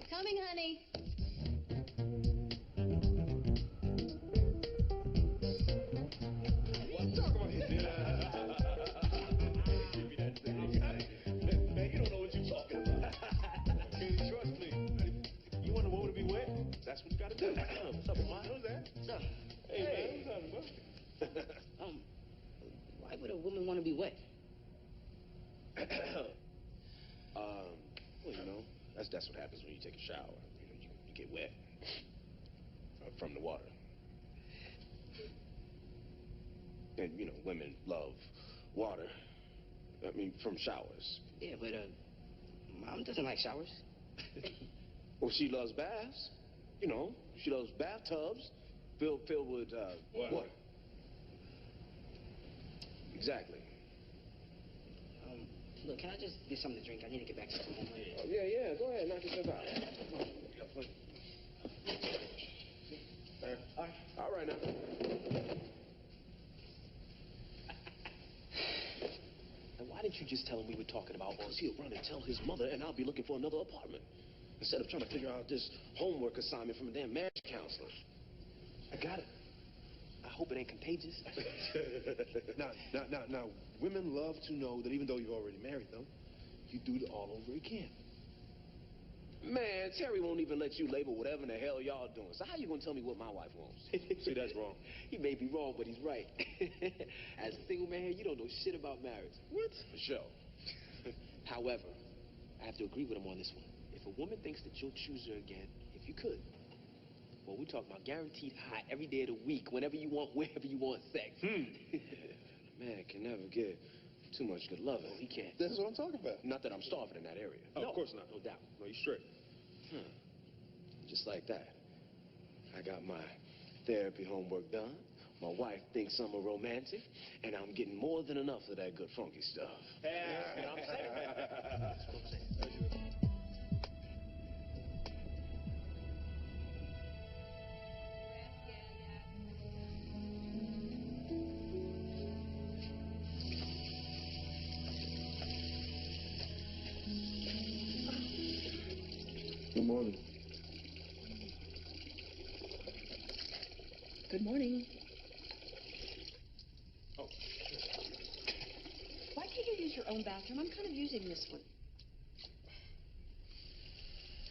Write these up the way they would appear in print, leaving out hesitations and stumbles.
Coming, honey. Talk about it. Give me that thing. Man, you don't know what you're talking about. Trust me. You want a woman to be wet? That's what you got to do. What's up, man? Who's that? Hey, man, what's happening, Why would a woman want to be wet? Well, you know, that's what happens when you take a shower. You know, you get wet from the water. And, you know, women love water. I mean, from showers. Yeah, but, Mom doesn't like showers. Well, she loves baths. You know, she loves bathtubs filled with, water. Exactly. Look, can I just get something to drink? I need to get back to school. Yeah, go ahead, knock yourself out. All right, now. And why didn't you just tell him we were talking about us? He'll run and tell his mother, and I'll be looking for another apartment. Instead of trying to figure out this homework assignment from a damn marriage counselor. I got it. I hope it ain't contagious. Now, women love to know that even though you've already married them, you do it all over again. Man, Terry won't even let you label whatever in the hell y'all doing. So how you gonna tell me what my wife wants? See, that's wrong. He may be wrong, but he's right. As a single man, you don't know shit about marriage. What? For sure. However, I have to agree with him on this one. If a woman thinks that you'll choose her again, if you could, well, we're talking about guaranteed high every day of the week, whenever you want, wherever you want sex. Man can never get too much good loving. He can't. That's what I'm talking about. Not that I'm starving in that area. Oh, no, of course not. No doubt. No, you're straight. Just like that. I got my therapy homework done. My wife thinks I'm a romantic, and I'm getting more than enough of that good funky stuff. Yeah, that's what I'm saying. That's what I'm saying. Good morning. Good morning. Oh. Why can't you use your own bathroom? I'm kind of using this one.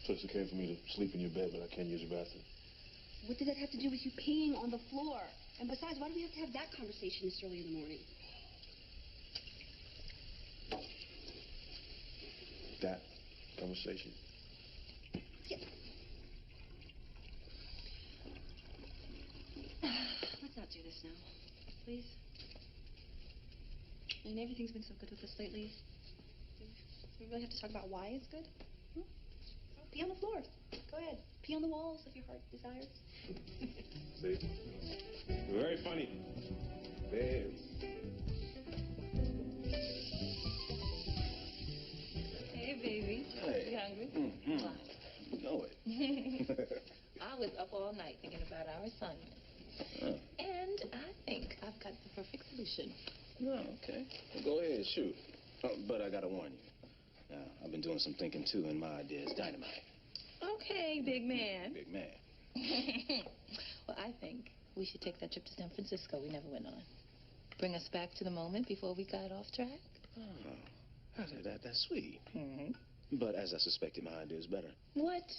So it's okay for me to sleep in your bed, but I can't use your bathroom? What did that have to do with you peeing on the floor? And besides, why do we have to have that conversation this early in the morning? That conversation? Yeah. Let's not do this now, please. I mean, everything's been so good with us lately. Do we really have to talk about why it's good? Pee on the floor. Go ahead. Pee on the walls if your heart desires. See? Very funny. Very. Hey, baby. Hey. You hungry? Mm-hmm. You know it. I was up all night thinking about our assignment. And I think I've got the perfect solution. Oh, okay. Well, go ahead, shoot. Oh, but I gotta warn you. I've been doing some thinking, too, and my idea is dynamite. Okay, big man. Big man. Well, I think we should take that trip to San Francisco we never went on. Bring us back to the moment before we got off track. Oh, that's sweet. Mm-hmm. But as I suspected, my idea is better. What?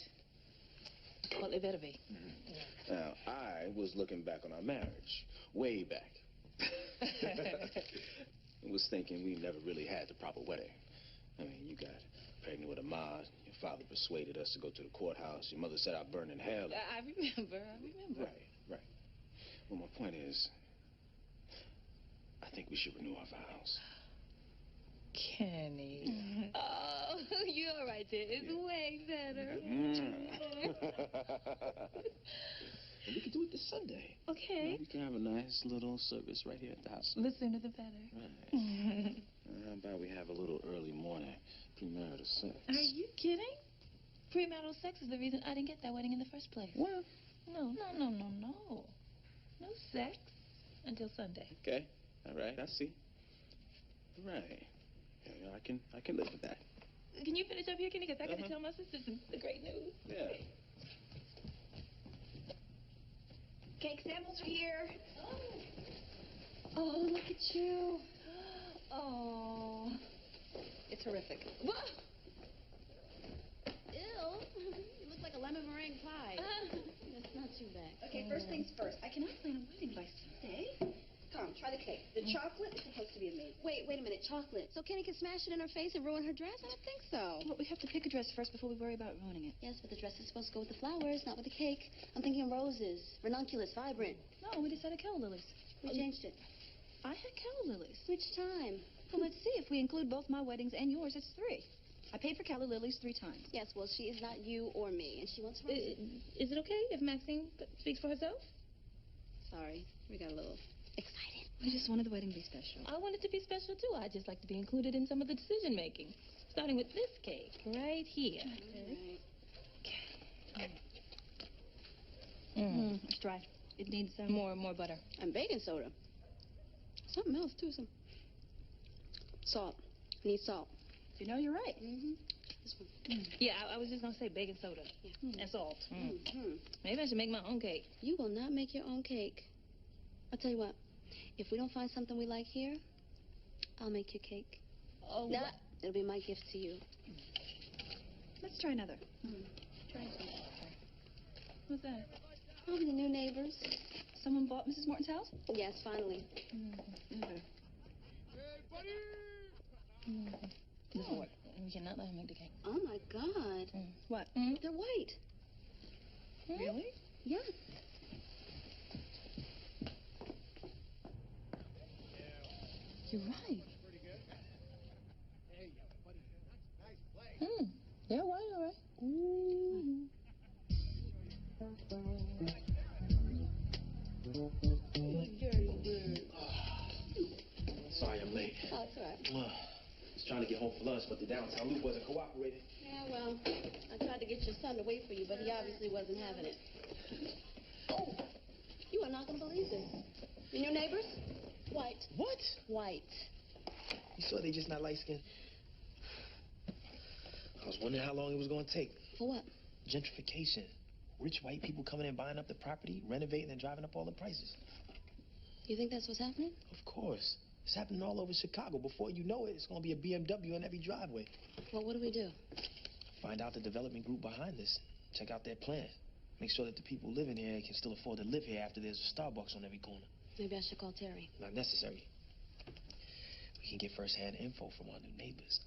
Well, it better be. Mm-hmm. Now, I was looking back on our marriage, way back. I was thinking we never really had the proper wedding. I mean, you got pregnant with Ahmad. Your father persuaded us to go to the courthouse. Your mother said I'd burn in hell. I remember. Right. Well, my point is, I think we should renew our vows. Kenny. Oh, you're all right there. It's way better. And we can do it this Sunday. Okay. You know, we can have a nice little service right here at the house. The sooner the better. Right. How about we have a little early morning premarital sex? Are you kidding? Premarital sex is the reason I didn't get that wedding in the first place. What? No. No sex until Sunday. Okay. All right. I see. Right. Yeah, I can live with that. Can you finish up here, Kenny? Because I got to tell my sisters the great news. Yeah. samples are here. Oh, look at you. Oh. It's horrific. Whoa! Ew. You look like a lemon meringue pie. That's not too bad. Okay, first things first. I cannot plan a wedding by Sunday. Come, try the cake. The chocolate is supposed to be amazing. Wait a minute. Chocolate. So Kenny can smash it in her face and ruin her dress? I don't think so. Well, we have to pick a dress first before we worry about ruining it. Yes, but the dress is supposed to go with the flowers, not with the cake. I'm thinking roses, ranunculus, vibrant. No, we decided calla lilies. We changed it. I had calla lilies. Which time? Well, let's see. If we include both my weddings and yours, it's 3. I paid for calla lilies 3 times. Yes, well, she is not you or me, and she wants roses. Is it okay if Maxine speaks for herself? Sorry, we got a little excited. I just wanted the wedding to be special. I want it to be special, too. I just like to be included in some of the decision-making. Starting with this cake right here. Right. It's dry. It needs some... More butter. And baking soda. Something else, too. Some salt. Need salt. You know, you're right. Mm-hmm. This one. Yeah, I was just going to say baking soda Yeah. and salt. Mm-hmm. Maybe I should make my own cake. You will not make your own cake. I'll tell you what. If we don't find something we like here, I'll make your cake. Oh, That, it'll be my gift to you. Let's try another. Try some. what's that? Oh, the new neighbors. Someone bought Mrs. Morton's house? Yes, finally. Doesn't work. We cannot let him make the cake. Oh, my God. What? They're white. Really? Yeah. You're right. They're white, all right. Sorry I'm late. Oh, it's all right. I was trying to get home for lunch, but the downtown loop wasn't cooperating. Yeah, well, I tried to get your son to wait for you, but he obviously wasn't having it. Oh, you are not going to believe this. Your new neighbors? White. What? White. You saw they just not light-skinned? I was wondering how long it was going to take. For what? Gentrification. Rich white people coming in, buying up the property, renovating, and driving up all the prices. You think that's what's happening? Of course. It's happening all over Chicago. Before you know it, it's going to be a BMW in every driveway. Well, what do we do? Find out the development group behind this. Check out their plan. Make sure that the people living here can still afford to live here after there's a Starbucks on every corner. Maybe I should call Terry. Not necessary. We can get first-hand info from our new neighbors.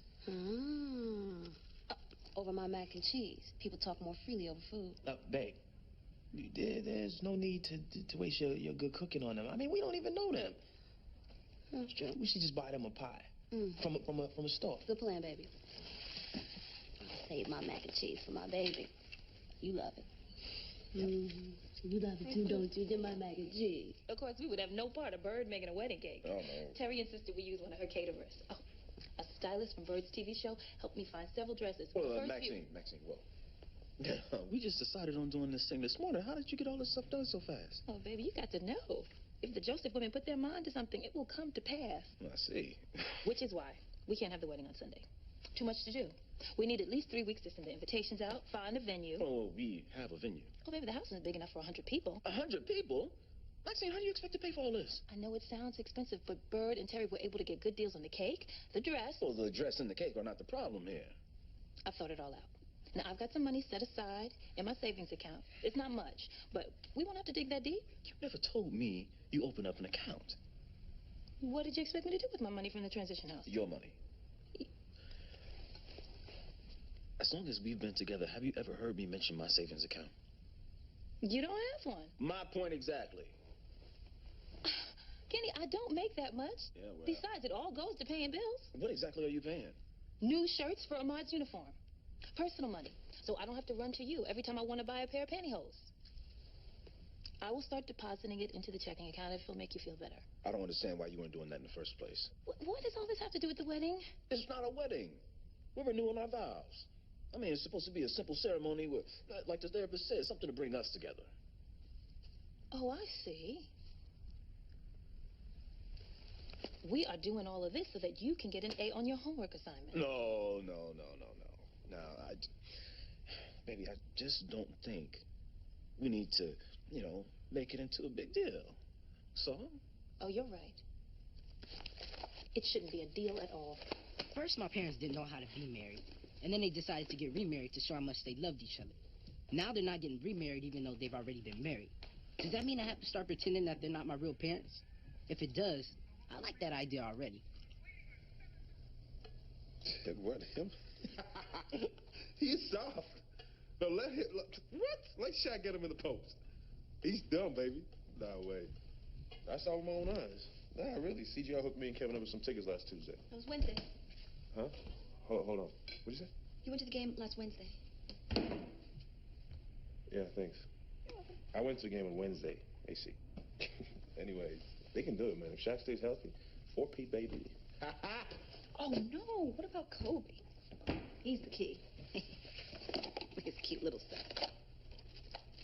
Over my mac and cheese. People talk more freely over food. Babe, there's no need to waste your good cooking on them. I mean, we don't even know them. That's true. We should just buy them a pie from a store. Good plan, baby. I'll save my mac and cheese for my baby. You love it. You love it too, don't you? Get my mac and cheese. Of course, we would have no part of Bird making a wedding cake. Oh, no. Terry insisted we use one of her caterers. Oh, a stylist from Bird's TV show helped me find several dresses. Well, Maxine, whoa. We just decided on doing this thing this morning. How did you get all this stuff done so fast? Oh, baby, you got to know. If the Joseph women put their mind to something, it will come to pass. I see. Which is why we can't have the wedding on Sunday. Too much to do. We need at least 3 weeks to send the invitations out, find a venue. Oh, we have a venue. Oh, baby, the house isn't big enough for 100 people. 100 people? Maxine, how do you expect to pay for all this? I know it sounds expensive, but Bird and Terry were able to get good deals on the cake, the dress. Well, the dress and the cake are not the problem here. I've thought it all out. Now, I've got some money set aside in my savings account. It's not much, but we won't have to dig that deep. You never told me you opened up an account. What did you expect me to do with my money from the transition house? Your money. As long as we've been together, have you ever heard me mention my savings account? You don't have one. My point exactly. Kenny, I don't make that much. Yeah, well. Besides, it all goes to paying bills. What exactly are you paying? New shirts for Ahmad's uniform. Personal money. So I don't have to run to you every time I want to buy a pair of pantyhose. I will start depositing it into the checking account if it'll make you feel better. I don't understand why you weren't doing that in the first place. What does all this have to do with the wedding? It's not a wedding. We're renewing our vows. I mean, it's supposed to be a simple ceremony where, like the therapist said, something to bring us together. Oh, I see. We are doing all of this so that you can get an A on your homework assignment. No. Baby, I just don't think we need to make it into a big deal. So? Oh, you're right. It shouldn't be a deal at all. First, my parents didn't know how to be married. And then they decided to get remarried to show how much they loved each other. Now they're not getting remarried even though they've already been married. Does that mean I have to start pretending that they're not my real parents? If it does, I like that idea already. What, him? He's soft. No, let him, what? Let Shaq get him in the post. He's dumb, baby. No way. I saw with my own eyes. Nah, really. CGI hooked me and Kevin up with some tickets last Tuesday. It was Wednesday. Huh? Hold on. What'd you say? You went to the game last Wednesday. Yeah, thanks. I went to the game on Wednesday, AC. Anyways, they can do it, man. If Shaq stays healthy, 4P, baby. Oh, no. What about Kobe? He's the key. His cute little stuff.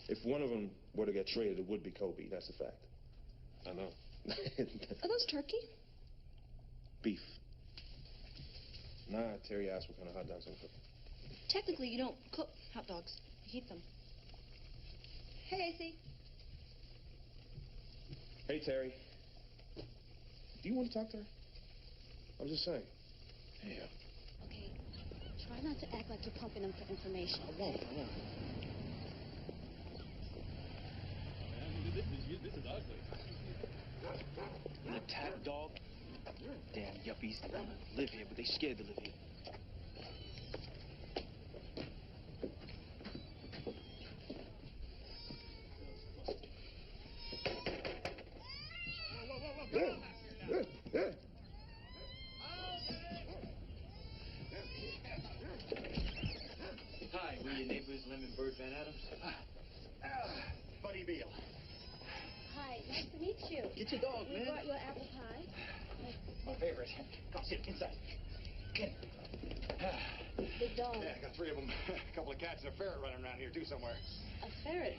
If one of them were to get traded, it would be Kobe. That's a fact. I know. Are those turkey? Beef. Nah, Terry asked what kind of hot dogs I'm cooking. Technically, you don't cook hot dogs. You heat them. Hey, AC. Hey, Terry. Do you want to talk to her? I'm just saying. Yeah. Okay, try not to act like you're pumping them for information. I won't. This is ugly. An attack dog? Damn yuppies. They want to live here, but they scared to live here. Hi, we're your neighbors, Lemon Bird Van Adams. Buddy Beal. Hi, nice to meet you. Get your dog, We man. brought you an apple pie. My favorite. Come sit inside. Get Big dog. Yeah, I got 3 of them. A couple of cats and a ferret running around here, too, somewhere. A ferret.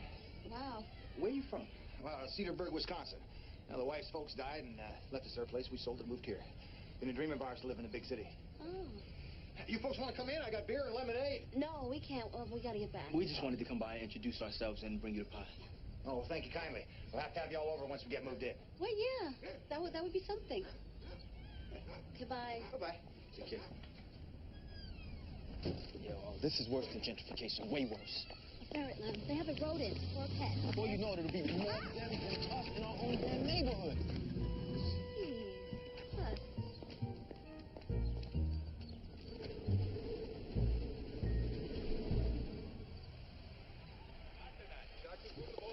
Wow. Where you from? Well, Cedarburg, Wisconsin. Now, the wife's folks died and left us their place. We sold it and moved here. Been dreaming of ours to live in a big city. Oh. You folks want to come in? I got beer and lemonade. No, we can't. We gotta get back. We just wanted to come by, introduce ourselves, and bring you the pie. Oh, thank you kindly. We'll have to have you all over once we get moved in. Well, yeah. That would be something. Goodbye. Bye-bye. Take care. Yo, this is worse than gentrification. Way worse. A ferret, Lem. They have a rodent for a pet. Before you know it, it'll be more them than us in our own damn neighborhood. Jeez. Huh.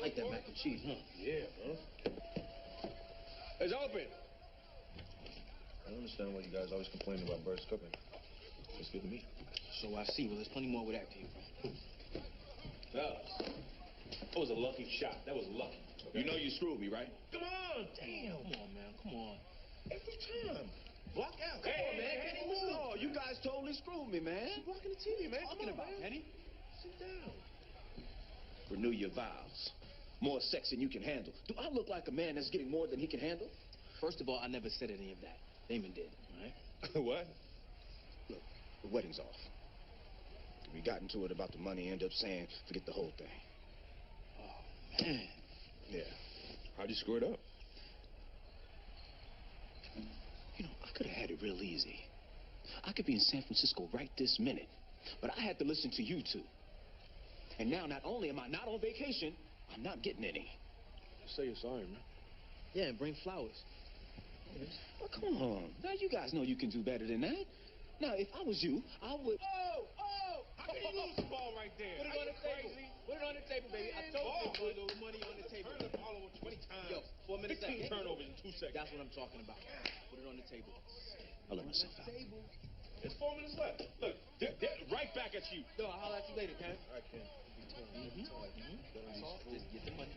Like that mac and cheese, huh? Yeah, huh? It's open. I don't understand why you guys always complain about Bert's cooking. It's good to me. So I see. Well, there's plenty more where that came from. That was a lucky shot. That was lucky. Okay. You know you screwed me, right? Come on, damn. Come on, man. Come on. Every time. Block out. Come on, man. Henny, what's up? Oh, you guys totally screwed me, man. You're blocking the TV, man. Talking Come on, about, man. Henny? Sit down. Renew your vows. More sex than you can handle. Do I look like a man that's getting more than he can handle? First of all, I never said any of that. Damon did, all right? What? Look, the wedding's off. We got into it about the money, ended up saying, forget the whole thing. Oh, man. Yeah. How'd you screw it up? You know, I could have had it real easy. I could be in San Francisco right this minute, but I had to listen to you two. And now, not only am I not on vacation, I'm not getting any. Just say you're sorry, man. Yeah, and bring flowers. Well, come on. Now, you guys know you can do better than that. Now, if I was you, I would... Oh! How can you lose the ball right there? Put it on the table. Put it on the table, baby. I told you to put a little money on the table. Turn the ball over 20 times. Yo, 4 minutes 15 left. turnovers in 2 seconds. That's what I'm talking about. Put it on the table. I'll let myself out. It's 4 minutes left. Look, they're right back at you. Yo, I'll holler at you later, Ken. All right, Ken. That's all. Just get the money.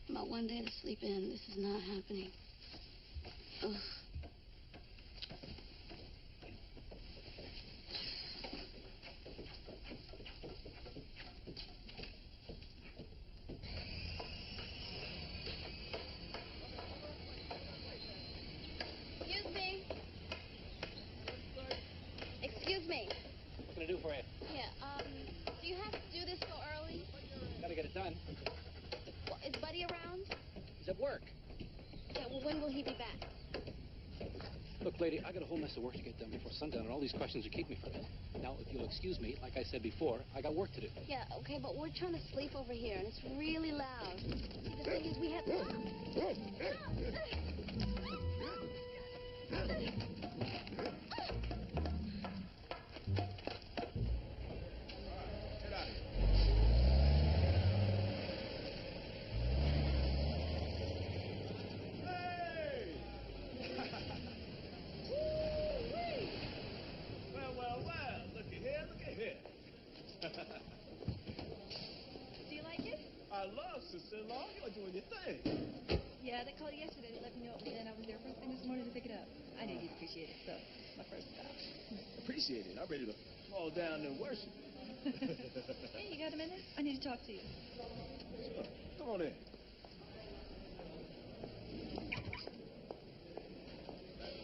My one day to sleep in. This is not happening. Ugh. Excuse me. Excuse me. What can I do for you? Yeah, do you have to do this so early? Gotta get it done. Well, is Buddy around? He's at work. Yeah, well, when will he be back? Look, lady, I got a whole mess of work to get done before sundown, and all these questions will keep me from it. Now, if you'll excuse me, like I said before, I got work to do. Yeah, okay, but we're trying to sleep over here, and it's really loud. See, the thing is, we have... Do you like it? I love sister-in-law. You're doing your thing. Yeah, they called yesterday to let me know it was in. I was there first thing this morning to pick it up. I knew you'd appreciate it, so it's my first stop. Appreciate it. I'm ready to fall down and worship. Hey, you got a minute? I need to talk to you. Sure. Come on in.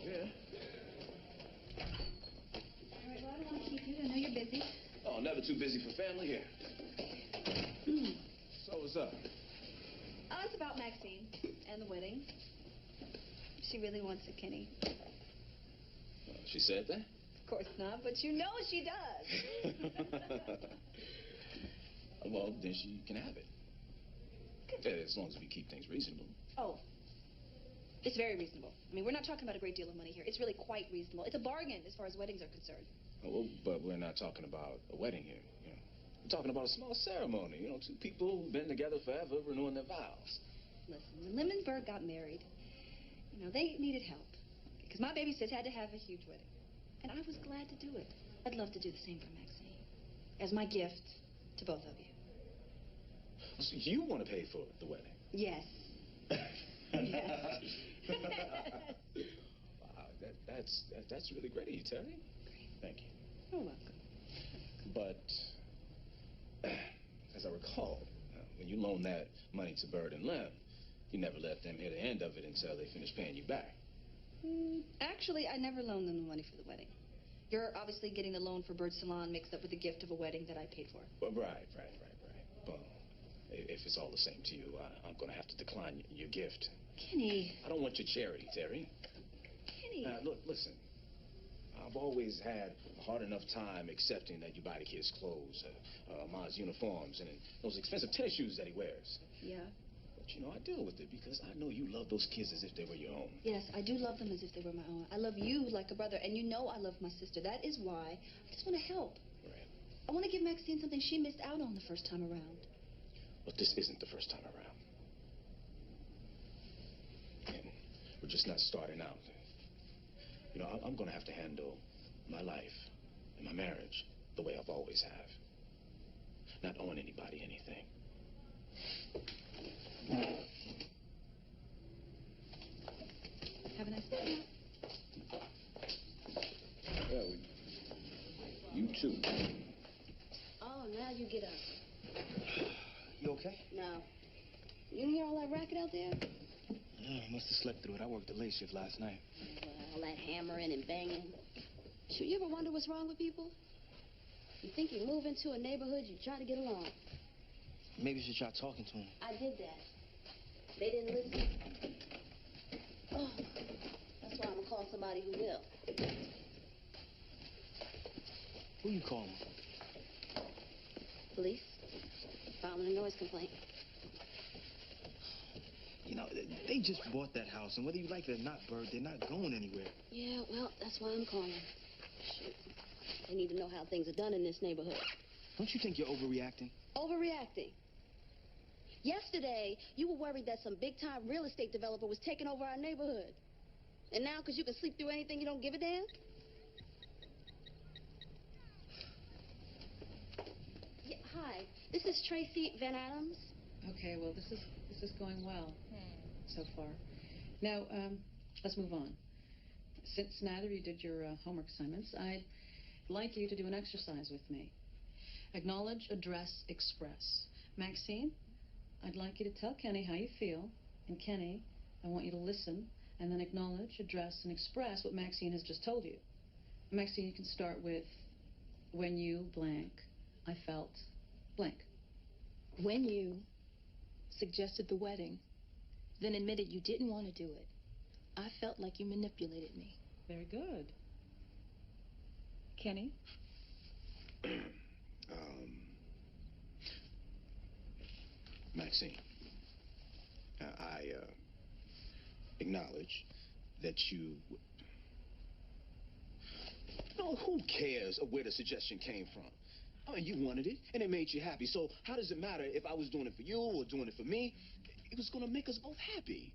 Yeah. All right, well, I don't want to keep you. I know you're busy. Oh, never too busy for family here. So what's up? Oh, it's about Maxine and the wedding. She really wants it, Kenny. She said that? Of course not, but you know she does. Well, then she can have it. As long as we keep things reasonable. Oh, it's very reasonable. I mean, we're not talking about a great deal of money here. It's really quite reasonable. It's a bargain as far as weddings are concerned. Oh, well, but we're not talking about a wedding here. You know. We're talking about a small ceremony. You know, two people who've been together forever renewing their vows. Listen, when Lemonsburg got married, you know, they needed help. Because my baby sis had to have a huge wedding. And I was glad to do it. I'd love to do the same for Maxine. As my gift to both of you. So you want to pay for the wedding? Yes. Yes. Wow, that's really great of you, Terry. Thank you. You're welcome. But as I recall, when you loaned that money to Bird and Lem, you never let them hear the end of it until they finished paying you back. Actually, I never loaned them the money for the wedding. You're obviously getting the loan for Bird's Salon mixed up with the gift of a wedding that I paid for. Well, right. Well, if it's all the same to you, I'm going to have to decline your gift. Kenny. I don't want your charity, Terry. Kenny. Look, listen. I've always had a hard enough time accepting that you buy the kids clothes, Ma's uniforms, and those expensive tennis shoes that he wears. Yeah. But, you know, I deal with it because I know you love those kids as if they were your own. Yes, I do love them as if they were my own. I love you like a brother, and you know I love my sister. That is why I just want to help. Right. I want to give Maxine something she missed out on the first time around. But this isn't the first time around. And we're just not starting out. You know, I'm going to have to handle my life and my marriage the way I've always have. Not owing anybody anything. Have a nice day. Yeah, you too. Oh, now you get up. You okay? No. You didn't hear all that racket out there? Yeah, I must have slept through it. I worked the late shift last night. Well, all that hammering and banging. Shoot, you ever wonder what's wrong with people? You think you move into a neighborhood, you try to get along. Maybe you should try talking to him. I did that. They didn't listen. Oh, that's why I'm gonna call somebody who will. Who you calling? Police. Filing a noise complaint. You know, they just bought that house, and whether you like it or not, Bird, they're not going anywhere. Yeah, well, that's why I'm calling. Shoot. They need to know how things are done in this neighborhood. Don't you think you're overreacting? Overreacting. Yesterday, you were worried that some big-time real estate developer was taking over our neighborhood. And now, because you can sleep through anything, you don't give a damn? Yeah, hi. This is Tracy Van Adams. Okay, well, this is going well so far. Now, let's move on. Since neither of you did your homework assignments, I'd like you to do an exercise with me. Acknowledge, address, express. Maxine, I'd like you to tell Kenny how you feel. And Kenny, I want you to listen and then acknowledge, address, and express what Maxine has just told you. Maxine, you can start with, when you blank, I felt blank. When you suggested the wedding, then admitted you didn't want to do it, I felt like you manipulated me. Very good. Kenny? Maxine, I acknowledge that you... No, who cares where the suggestion came from? I mean, you wanted it, and it made you happy. So how does it matter if I was doing it for you or doing it for me? It was going to make us both happy.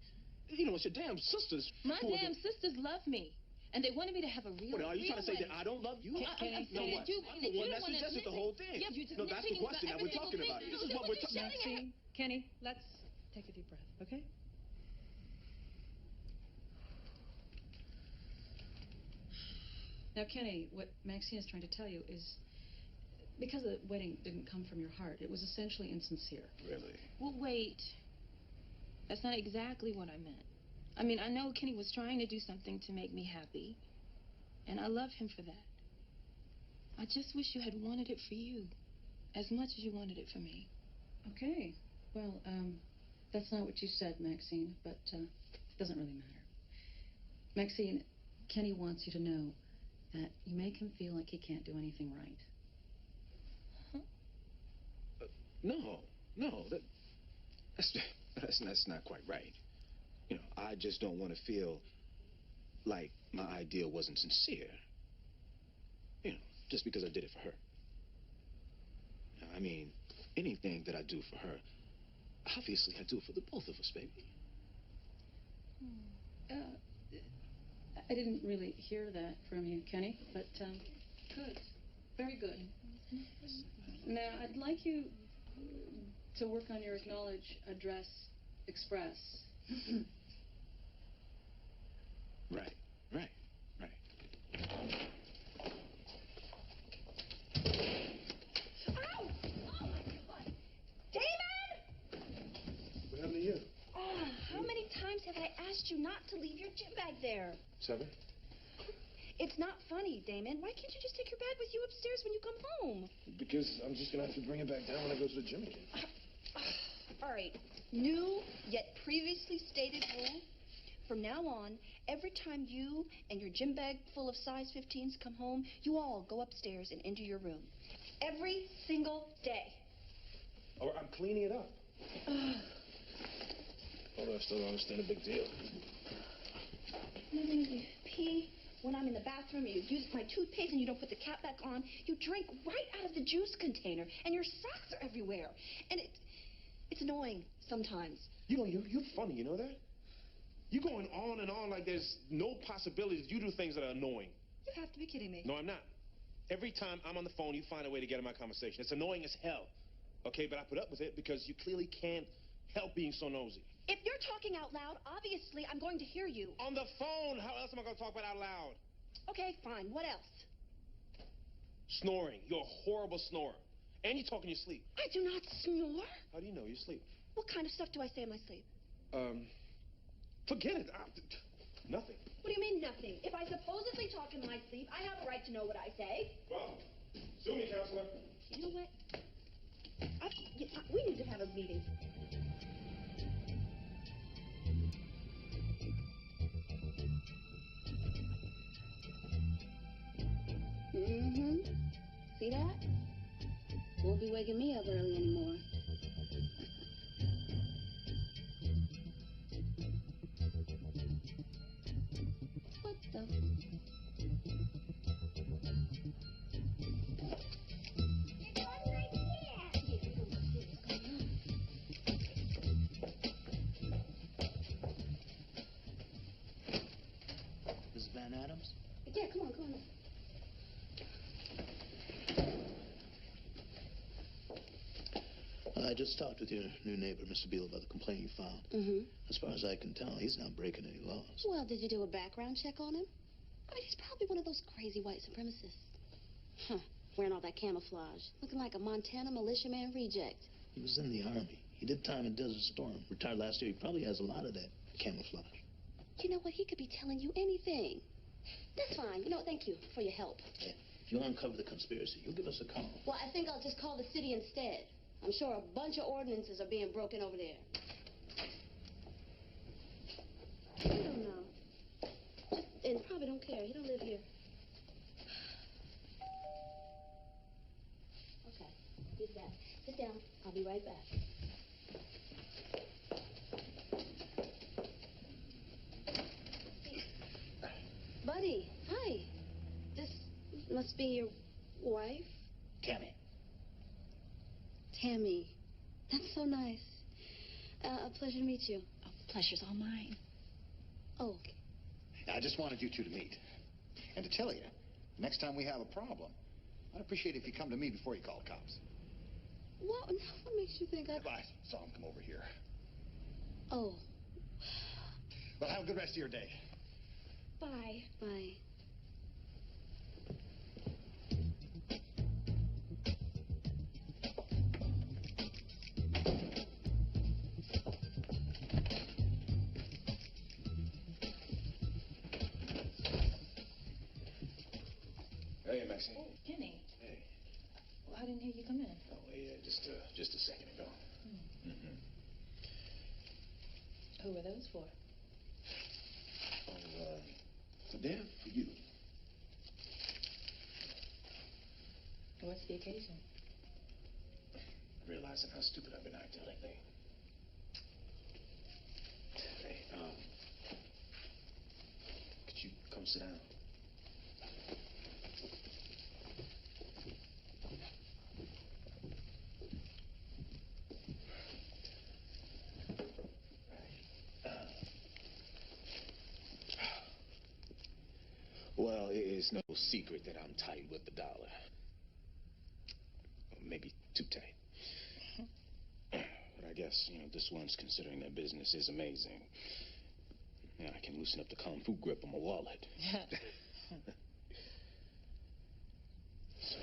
You know, it's your damn sisters. My damn sisters love me. And they wanted me to have a real What, are you trying to say that I don't love you? Kenny, No, what? I'm the one that suggested the whole thing. Yeah, you're just No, that's the nitpicking question that about we're talking every about. single This is thing. what we're talking about. Maxine, Kenny, let's take a deep breath, okay? Now, Kenny, what Maxine is trying to tell you is, because the wedding didn't come from your heart, it was essentially insincere. Really? Well, wait. That's not exactly what I meant. I mean, I know Kenny was trying to do something to make me happy, and I love him for that. I just wish you had wanted it for you, as much as you wanted it for me. Okay. Well, that's not what you said, Maxine, but it doesn't really matter. Maxine, Kenny wants you to know that you make him feel like he can't do anything right. No, that's not quite right. You know, I just don't want to feel like my idea wasn't sincere. You know, just because I did it for her. I mean, anything that I do for her, obviously I do it for the both of us, baby. I didn't really hear that from you, Kenny, but good. Very good. Now, I'd like you to work on your acknowledge, address, express. Right. Ow! Oh, my God! Damon! What happened to you? Oh, how many times have I asked you not to leave your gym bag there? 7? It's not funny, Damon. Why can't you just take your bag with you upstairs when you come home? Because I'm just gonna have to bring it back down when I go to the gym again. All right. New, yet previously stated rule. From now on, every time you and your gym bag full of size 15s come home, you all go upstairs and into your room. Every single day. Or I'm cleaning it up. Although I still don't understand the big deal. You pee when I'm in the bathroom, you use my toothpaste and you don't put the cap back on. You drink right out of the juice container, and your socks are everywhere. And it's annoying sometimes. You know, you're funny, you know that? You're going on and on like there's no possibility that you do things that are annoying. You have to be kidding me. No, I'm not. Every time I'm on the phone, you find a way to get in my conversation. It's annoying as hell. Okay, but I put up with it because you clearly can't help being so nosy. If you're talking out loud, obviously I'm going to hear you. On the phone, how else am I going to talk about out loud? Okay, fine. What else? Snoring. You're a horrible snorer. And you talk in your sleep. I do not snore. How do you know you sleep? What kind of stuff do I say in my sleep? Forget it. Nothing. What do you mean, nothing? If I supposedly talk in my sleep, I have a right to know what I say. Well, sue me, counselor. You know what? We need to have a meeting. Mm-hmm. See that? Won't be waking me up early anymore. What the? Mrs. Van Adams? Yeah, come on. I just talked with your new neighbor, Mr. Beale, about the complaint you filed. Mm-hmm. As far as I can tell, he's not breaking any laws. Well, did you do a background check on him? I mean, he's probably one of those crazy white supremacists. Huh. Wearing all that camouflage. Looking like a Montana militiaman reject. He was in the Army. He did time in Desert Storm. Retired last year. He probably has a lot of that camouflage. You know what? He could be telling you anything. That's fine. You know what? Thank you for your help. Yeah. If you uncover the conspiracy, you'll give us a call. Well, I think I'll just call the city instead. I'm sure a bunch of ordinances are being broken over there. I don't know. And probably don't care. He don't live here. Okay. He's back. Sit down. I'll be right back. Buddy, hi. This must be your wife? Tammy. Tammy. That's so nice. A pleasure to meet you. Oh, the pleasure's all mine. Oh. I just wanted you two to meet. And to tell you, next time we have a problem, I'd appreciate it if you come to me before you call the cops. What makes you think I saw him come over here. Oh. Well, have a good rest of your day. Bye. Bye. Hey, Maxine. Oh, Kenny. Hey. Well, I didn't hear you come in. Oh, yeah, just a second ago. Mm-hmm. Who were those for? Oh, for them, for you. What's the occasion? Realizing how stupid I've been acting lately. Hey, could you come sit down? Well, it's no secret that I'm tight with the dollar. Or maybe too tight. But I guess, this one's considering their business is amazing. I can loosen up the kung fu grip on my wallet. So,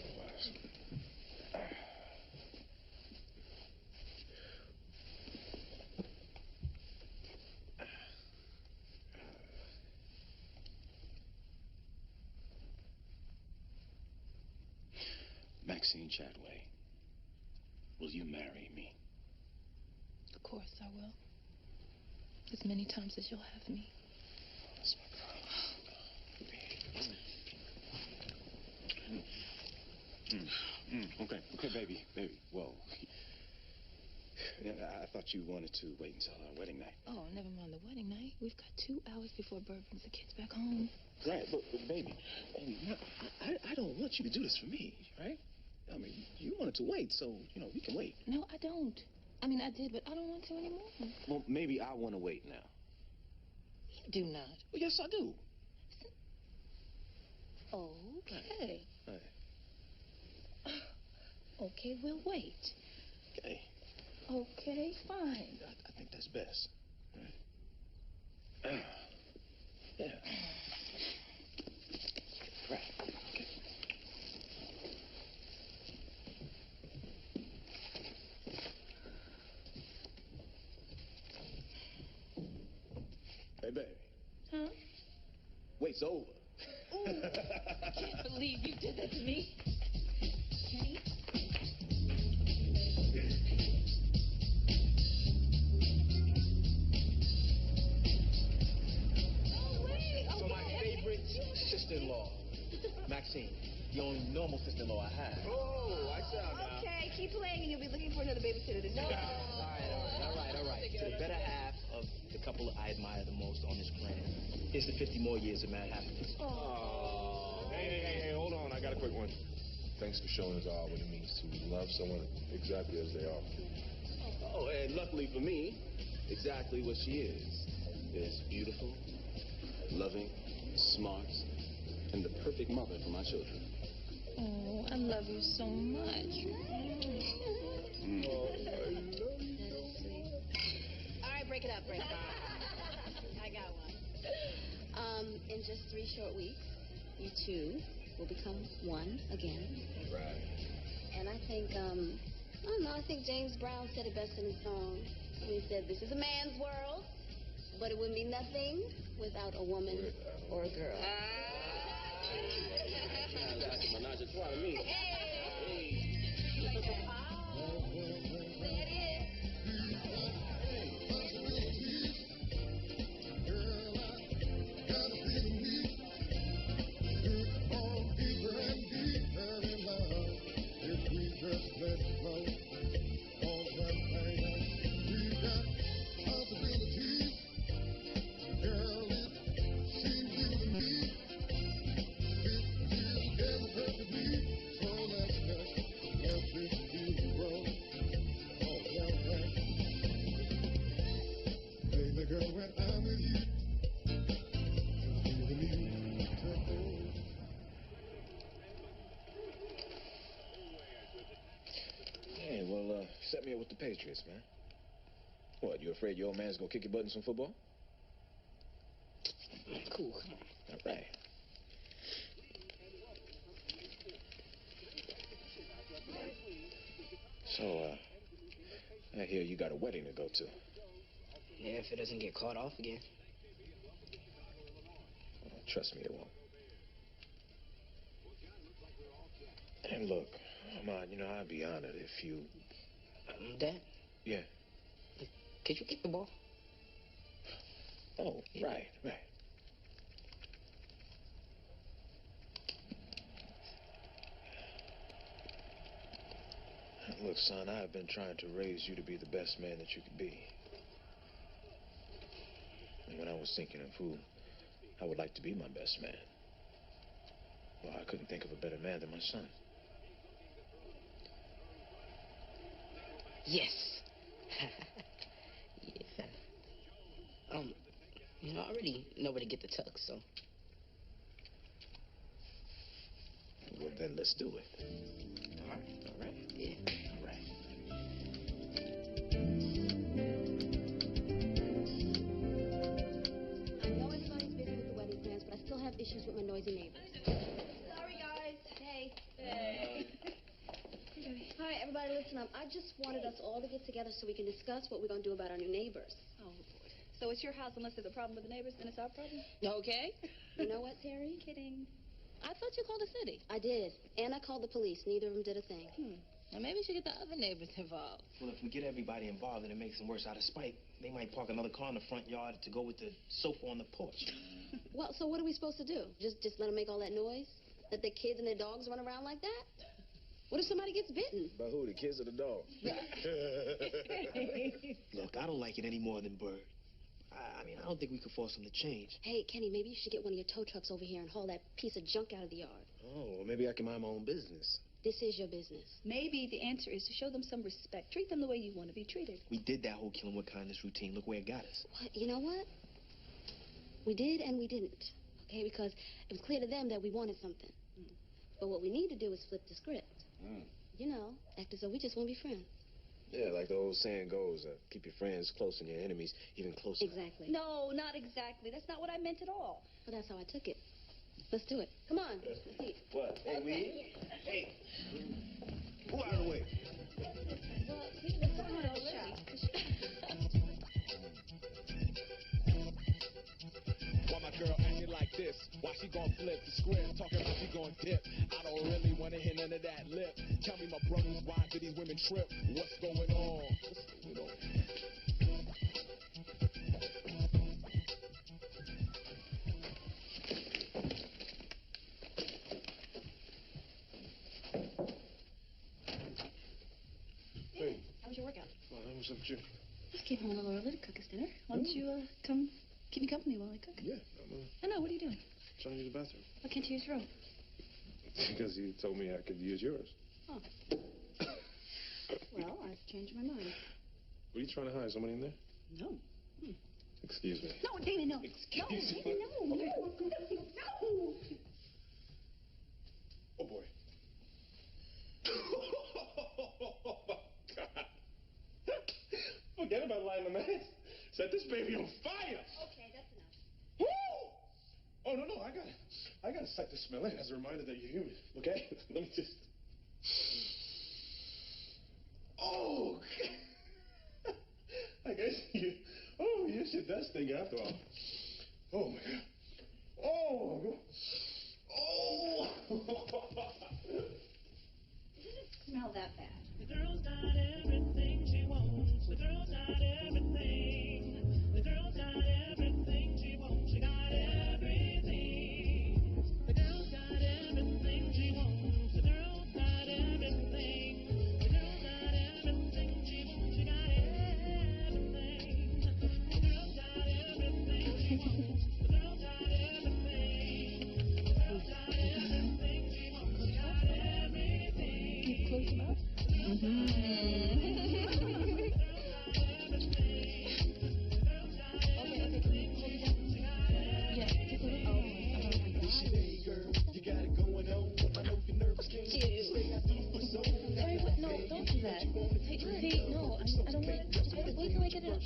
Maxine Chadway, will you marry me? Of course I will. As many times as you'll have me. That's my girl. Okay, baby. Whoa. I thought you wanted to wait until our wedding night. Oh, never mind the wedding night. We've got 2 hours before Bert brings the kids back home. Right, but baby, I don't want you to do this for me, right? I mean, you wanted to wait, so, we can wait. No, I don't. I mean, I did, but I don't want to anymore. Well, maybe I want to wait now. You do not. Well, yes, I do. Okay. Right. Okay, we'll wait. Okay. Okay, fine. I think that's best. Right. Yeah. Right. Okay. Hey, baby. Huh? Wait's over. Ooh, I can't believe you did that to me. Kenny? So my favorite sister-in-law, Maxine, the only normal sister-in-law I have. Oh, I saw now. Okay, keep playing and you'll be looking for another babysitter to All right. To the better half of the couple I admire the most on this planet. Here's the 50 more years of mad happiness. Oh. Hey, hold on. I got a quick one. Thanks for showing us all what it means to love someone exactly as they are. Oh, and luckily for me, exactly what she is beautiful, loving, smart, and the perfect mother for my children. Oh, I love you so much. All right, break it up, break it up. I got one. In just 3 short weeks, you two will become one again. Right. And I think, I don't know, I think James Brown said it best in his song. He said, this is a man's world, but it would be nothing without a woman or a girl. Menage a trois to me. Hey, well, set me up with the Patriots, man. What, you afraid your old man's gonna kick your butt in some football? Cool, come on. All right. So, I hear you got a wedding to go to. Yeah, if it doesn't get caught off again. Well, trust me, it won't. And look, Ahmad, you know, I'd be honored if you... Dad? Yeah. Could you kick the ball? Oh, right. Look, son, I've been trying to raise you to be the best man that you could be. And when I was thinking of who I would like to be my best man, well, I couldn't think of a better man than my son. Yes. Yeah. You know, I already know where to get the tux, so. Well, then let's do it. All right. Yeah. All right. I know everybody's busy with the wedding plans, but I still have issues with my noisy neighbors. Sorry, guys. Hey. All right, everybody, listen up. I just wanted us all to get together so we can discuss what we're going to do about our new neighbors. Oh, Lord. So it's your house unless there's a problem with the neighbors, then it's our problem? Okay. You know what, Terry? Kidding. I thought you called the city. I did. And I called the police. Neither of them did a thing. Well, maybe we should get the other neighbors involved. Well, if we get everybody involved and it makes them worse out of spite, they might park another car in the front yard to go with the sofa on the porch. Well, so what are we supposed to do? Just let them make all that noise? Let their kids and their dogs run around like that? What if somebody gets bitten? By who, the kids or the dog? Look, I don't like it any more than Bird. I mean, I don't think we could force him to change. Hey, Kenny, maybe you should get one of your tow trucks over here and haul that piece of junk out of the yard. Oh, well, maybe I can mind my own business. This is your business. Maybe the answer is to show them some respect. Treat them the way you want to be treated. We did that whole killing with kindness routine. Look where it got us. What? You know what? We did and we didn't. Okay, because it was clear to them that we wanted something. But what we need to do is flip the script. You know, act as though we just want to be friends. Yeah, like the old saying goes, keep your friends close and your enemies even closer. Exactly. No, not exactly. That's not what I meant at all. Well, that's how I took it. Let's do it. Come on. Let's see. What? Hey, we? Hey. Move out of the way. Why my girl acting like this? Why she gon' flip the script? Talking about she gon' dip. I don't really wanna hear none of that lip. Tell me, my brothers, why do these women trip? What's going on? Hey, how was your workout? Well, that was up to you. Just came home a little early to cook us dinner. Why don't you come keep me company while I cook? Yeah, I know. What are you doing? trying to use the bathroom. Why can't you use your own? Because you told me I could use yours. Oh. Well, I've changed my mind. Were you trying to hide somebody in there? No. Excuse me. No, David, no. Excuse me. No. Oh, boy. forget about lighting the match. Set this baby on fire. Okay, that's enough. Woo! Oh, no, I gotta suck the smell in as a reminder that you're human, okay? Let me just... Oh! I guess you should dust thing after all. Oh, my God. Oh! Oh! Doesn't smell that bad. The girl's got everything she wants. The girl's got everything. The girl's got everything she wants. She got everything. The girl's got everything she wants. The girl's got everything. The girl's got everything she wants. She got everything. The girl's got everything she wants. The girl's got everything. The girl's got everything she wants. She got everything. You close your mouth? Harry, what? No, don't do that. Hey, no, I don't want to. Just wait till I get it up.